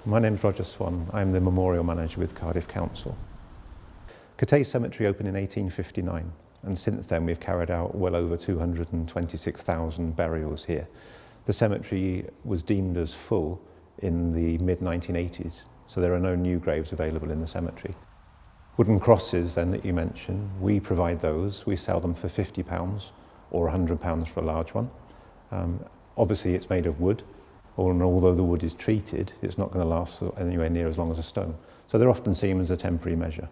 My name's Roger Swan. I'm the Memorial Manager with Cardiff Council. Cathay Cemetery opened in 1859, and since then we've carried out well over 226,000 burials here. The cemetery was deemed as full in the mid-1980s, so there are no new graves available in the cemetery. Wooden crosses then that you mentioned, we provide those. We sell them for £50 or £100 for a large one. Obviously it's made of wood, and although the wood is treated, it's not going to last anywhere near as long as a stone. So they're often seen as a temporary measure.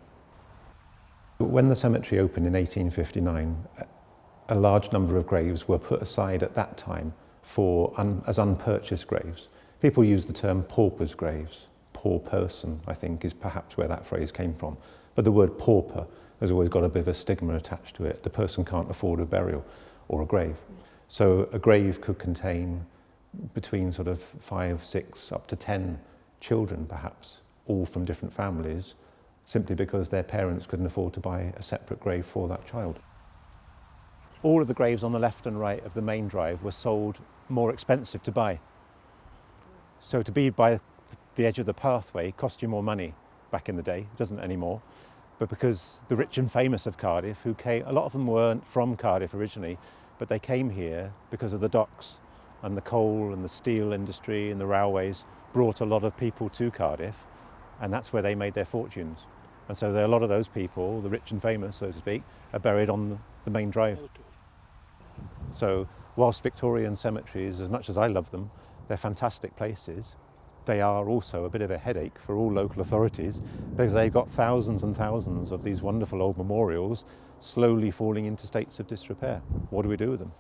When the cemetery opened in 1859, a large number of graves were put aside at that time as unpurchased graves. People use the term pauper's graves. Poor person, I think, is perhaps where that phrase came from. But the word pauper has always got a bit of a stigma attached to it. The person can't afford a burial or a grave. So a grave could contain between sort of 5, 6, up to 10 children perhaps, all from different families, simply because their parents couldn't afford to buy a separate grave for that child. All of the graves on the left and right of the main drive were sold more expensive to buy. So to be by the edge of the pathway cost you more money back in the day. It doesn't anymore. But because the rich and famous of Cardiff, who came, a lot of them weren't from Cardiff originally, but they came here because of the docks and the coal and the steel industry and the railways brought a lot of people to Cardiff, and that's where they made their fortunes. And so a lot of those people, the rich and famous, so to speak, are buried on the main drive. So whilst Victorian cemeteries, as much as I love them, they're fantastic places, they are also a bit of a headache for all local authorities because they've got thousands and thousands of these wonderful old memorials slowly falling into states of disrepair. What do we do with them?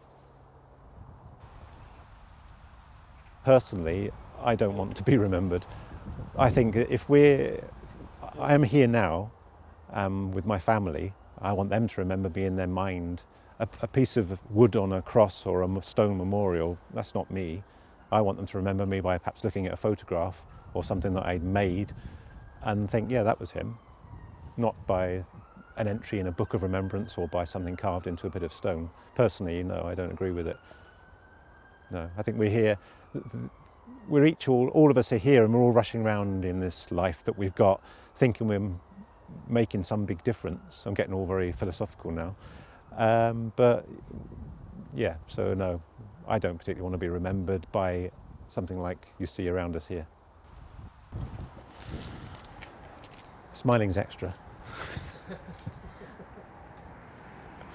Personally, I don't want to be remembered. I think I am here now with my family. I want them to remember me in their mind. A piece of wood on a cross or a stone memorial, that's not me. I want them to remember me by perhaps looking at a photograph or something that I'd made and think, yeah, that was him. Not by an entry in a book of remembrance or by something carved into a bit of stone. Personally, no, I don't agree with it. No, I think we're here, all of us are here and we're all rushing around in this life that we've got, thinking we're making some big difference. I'm getting all very philosophical now. But yeah, so no, I don't particularly want to be remembered by something like you see around us here. Smiling's extra.